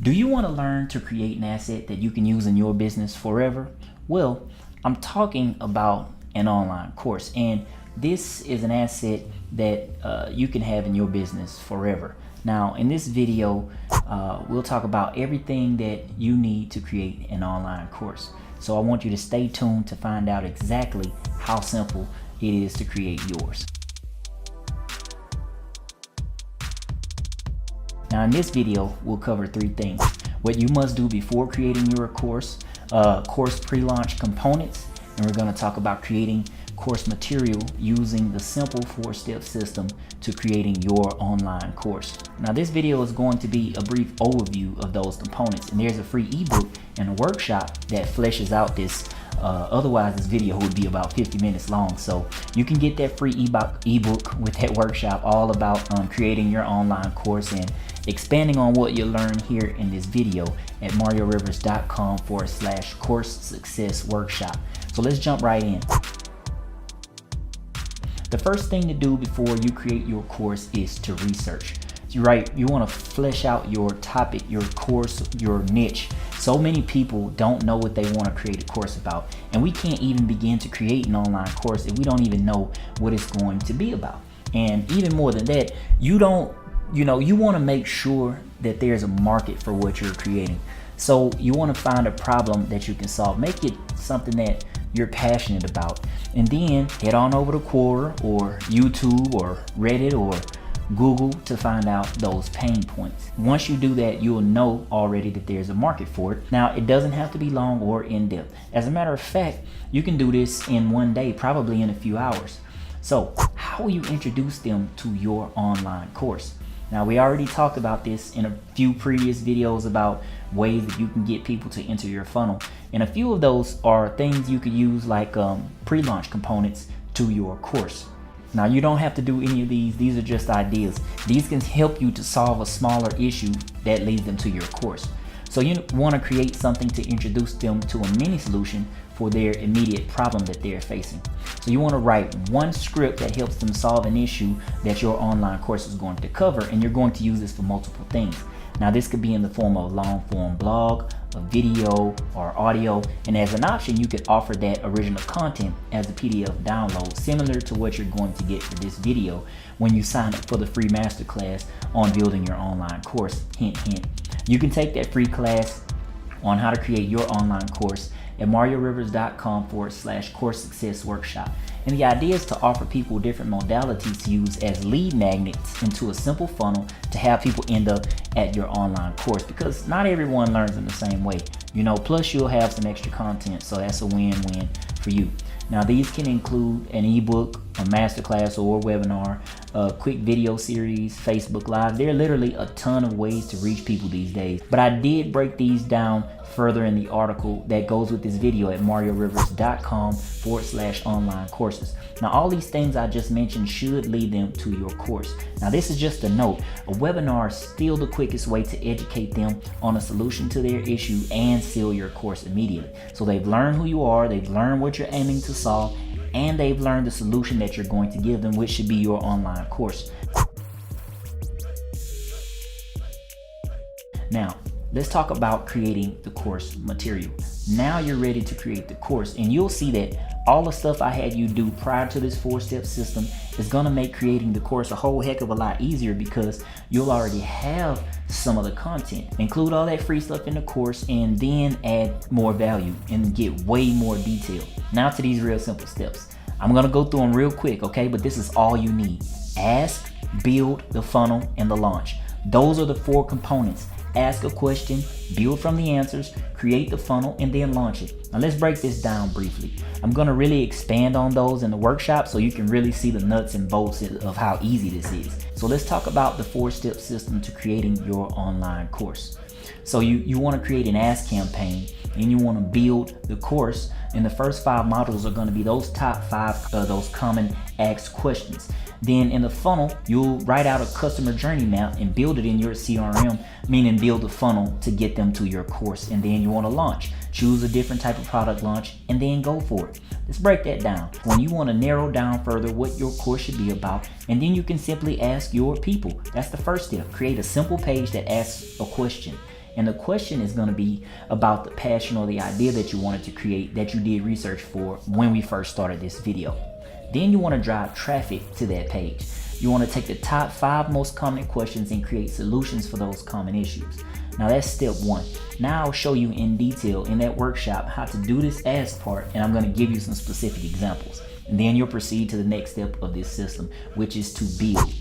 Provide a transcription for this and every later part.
Do you want to learn to create an asset that you can use in your business forever? Well, I'm talking about an online course, and this is an asset that you can have in your business forever. Now, in this video, we'll talk about everything that you need to create an online course. So I want you to stay tuned to find out exactly how simple it is to create yours. Now, in this video, we'll cover 3 things: what you must do before creating your course pre-launch components, and we're going to talk about creating course material using the simple 4-step system to creating your online course. Now, this video is going to be a brief overview of those components, and there's a free ebook and a workshop that fleshes out this. Otherwise, this video would be about 50 minutes long. So you can get that free ebook with that workshop all about creating your online course and expanding on what you learn here in this video at mariorivers.com/course success workshop. So let's jump right in. The first thing to do before you create your course is to research. You want to flesh out your topic, your course, your niche. So many people don't know what they want to create a course about, and we can't even begin to create an online course if we don't even know what it's going to be about. And even more than that, you want to make sure that there's a market for what you're creating. So you want to find a problem that you can solve. Make it something that you're passionate about, and then head on over to Quora or YouTube or Reddit or Google to find out those pain points. Once you do that, you'll know already that there's a market for it. Now, it doesn't have to be long or in-depth. As a matter of fact, you can do this in one day, probably in a few hours. So how will you introduce them to your online course? Now, we already talked about this in a few previous videos about ways that you can get people to enter your funnel. And a few of those are things you could use, like pre-launch components to your course. Now, you don't have to do any of these. These are just ideas. These can help you to solve a smaller issue that leads them to your course. So you want to create something to introduce them to a mini solution for their immediate problem that they're facing. So you want to write one script that helps them solve an issue that your online course is going to cover, and you're going to use this for multiple things. Now, this could be in the form of a long form blog, a video, or audio, and as an option, you could offer that original content as a PDF download, similar to what you're going to get for this video when you sign up for the free masterclass on building your online course. Hint, hint. You can take that free class on how to create your online course at mariorivers.com/course success workshop. And the idea is to offer people different modalities to use as lead magnets into a simple funnel to have people end up at your online course, because not everyone learns in the same way. Plus you'll have some extra content, so that's a win-win for you. Now, these can include an ebook, a masterclass or a webinar, a quick video series, Facebook Live. There are literally a ton of ways to reach people these days, but I did break these down further in the article that goes with this video at mariorivers.com/online courses. Now, all these things I just mentioned should lead them to your course. Now, this is just a note. A webinar is still the quickest way to educate them on a solution to their issue and sell your course immediately. So they've learned who you are, they've learned what you're aiming to solve, and they've learned the solution that you're going to give them, which should be your online course. Now, let's talk about creating the course material. Now you're ready to create the course, and you'll see that all the stuff I had you do prior to this 4-step system is going to make creating the course a whole heck of a lot easier, because you'll already have some of the content. Include all that free stuff in the course and then add more value and get way more detail. Now to these real simple steps. I'm going to go through them real quick, okay? But this is all you need. Ask, build, the funnel, and the launch. Those are the 4 components. Ask a question, build from the answers, create the funnel, and then launch it. Now let's break this down briefly. I'm going to really expand on those in the workshop so you can really see the nuts and bolts of how easy this is. So let's talk about the 4-step system to creating your online course. So you want to create an ask campaign, and you want to build the course, and the first 5 modules are going to be those top 5 those common asked questions. Then in the funnel, you'll write out a customer journey map and build it in your CRM, meaning build a funnel to get them to your course. And then you want to launch. Choose a different type of product launch and then go for it. Let's break that down. When you want to narrow down further what your course should be about, and then you can simply ask your people. That's the first step. Create a simple page that asks a question. And the question is going to be about the passion or the idea that you wanted to create that you did research for when we first started this video. Then you want to drive traffic to that page. You want to take the top 5 most common questions and create solutions for those common issues. Now that's step 1. Now I'll show you in detail in that workshop how to do this ask part, and I'm going to give you some specific examples. And then you'll proceed to the next step of this system, which is to build.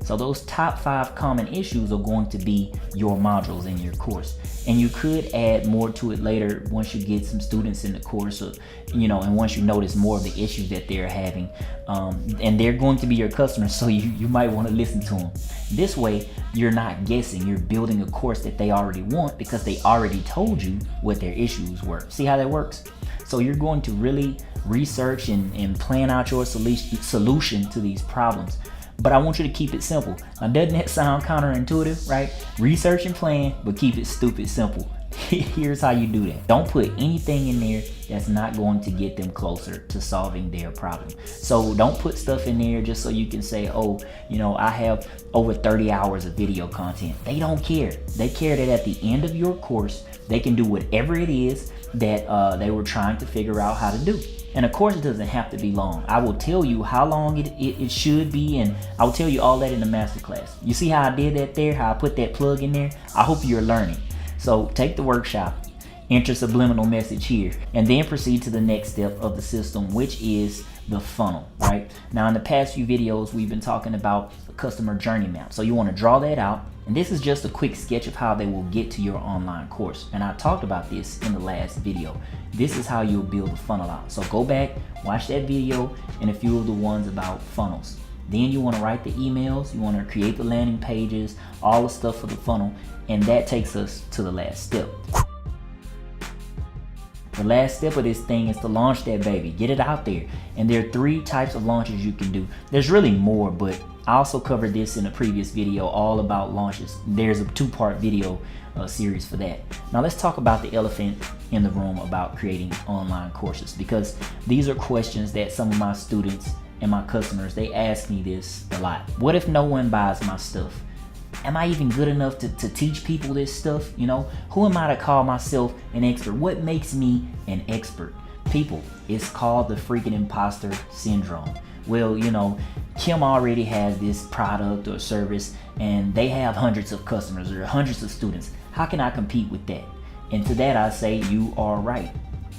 So those top 5 common issues are going to be your modules in your course. And you could add more to it later once you get some students in the course, or, and once you notice more of the issues that they're having. And they're going to be your customers, so you might want to listen to them. This way, you're not guessing. You're building a course that they already want because they already told you what their issues were. See how that works? So you're going to really research and plan out your solution to these problems. But I want you to keep it simple. Now, doesn't that sound counterintuitive, right? Research and plan, but keep it stupid simple. Here's how you do that. Don't put anything in there that's not going to get them closer to solving their problem. So don't put stuff in there just so you can say, oh, I have over 30 hours of video content. They don't care. They care that at the end of your course, they can do whatever it is that they were trying to figure out how to do. And of course, it doesn't have to be long. I will tell you how long it should be, and I'll tell you all that in the masterclass. You see how I did that there, how I put that plug in there? I hope you're learning. So take the workshop, enter subliminal message here, and then proceed to the next step of the system, which is the funnel, right? Now, in the past few videos, we've been talking about the customer journey map. So you want to draw that out. And this is just a quick sketch of how they will get to your online course. And I talked about this in the last video. This is how you'll build a funnel out. So go back, watch that video and a few of the ones about funnels. Then you want to write the emails, you want to create the landing pages, all the stuff for the funnel. And that takes us to the last step. The last step of this thing is to launch that baby, get it out there. And there are 3 types of launches you can do. There's really more, but I also covered this in a previous video all about launches. There's a 2-part video series for that. Now let's talk about the elephant in the room about creating online courses, because these are questions that some of my students and my customers, they ask me this a lot. What if no one buys my stuff? Am I even good enough to teach people this stuff? Who am I to call myself an expert? What makes me an expert? People, it's called the freaking imposter syndrome. Well, Kim already has this product or service and they have hundreds of customers or hundreds of students. How can I compete with that? And to that I say, you are right.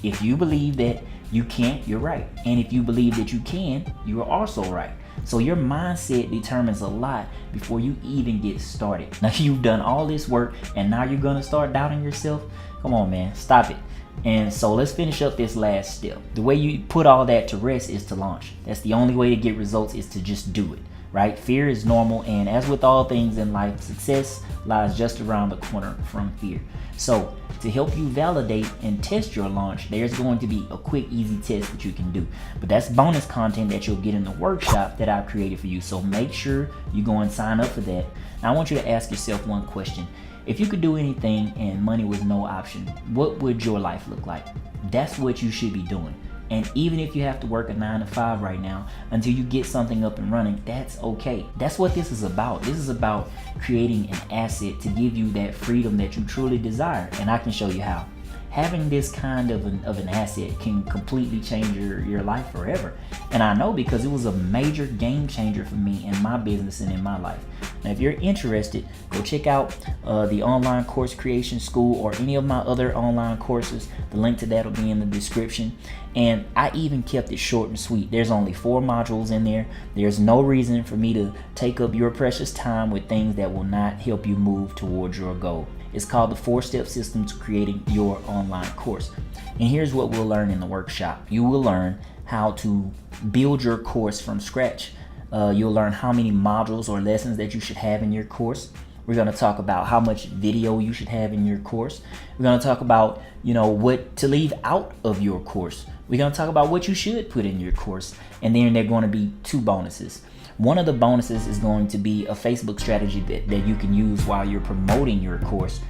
If you believe that you can't, you're right. And if you believe that you can, you are also right. So your mindset determines a lot before you even get started. Now you've done all this work and now you're gonna start doubting yourself? Come on, man, stop it. And so let's finish up this last step. The way you put all that to rest is to launch. That's the only way to get results, is to just do it, right? Fear is normal, and as with all things in life, success lies just around the corner from fear. So to help you validate and test your launch, there's going to be a quick, easy test that you can do. But that's bonus content that you'll get in the workshop that I've created for you. So make sure you go and sign up for that. Now I want you to ask yourself one question. If you could do anything and money was no option, what would your life look like? That's what you should be doing. And even if you have to work a 9 to 5 right now until you get something up and running, that's okay. That's what this is about. This is about creating an asset to give you that freedom that you truly desire. And I can show you how. Having this kind of an asset can completely change your life forever. And I know, because it was a major game changer for me in my business and in my life. Now, if you're interested, go check out the Online Course Creation School or any of my other online courses. The link to that will be in the description. And I even kept it short and sweet. There's only 4 modules in there. There's no reason for me to take up your precious time with things that will not help you move towards your goal. It's called the 4-step system to creating your online course. And here's what we'll learn in the workshop. You will learn how to build your course from scratch. You'll learn how many modules or lessons that you should have in your course. We're going to talk about how much video you should have in your course. We're going to talk about, what to leave out of your course. We're going to talk about what you should put in your course. And then there are going to be 2 bonuses. One of the bonuses is going to be a Facebook strategy that you can use while you're promoting your course,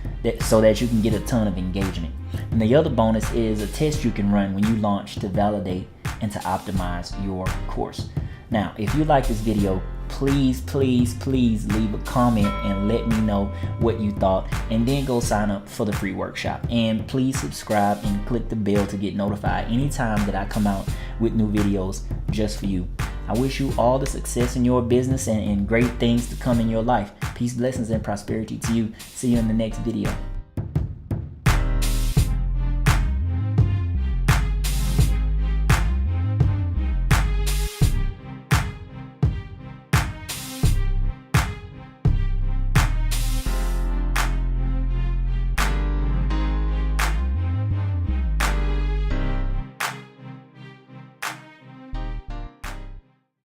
so that you can get a ton of engagement. And the other bonus is a test you can run when you launch to validate and to optimize your course. Now, if you like this video, please leave a comment and let me know what you thought, and then go sign up for the free workshop. And please subscribe and click the bell to get notified anytime that I come out with new videos just for you. I wish you all the success in your business and great things to come in your life. Peace, blessings, and prosperity to you. See you in the next video.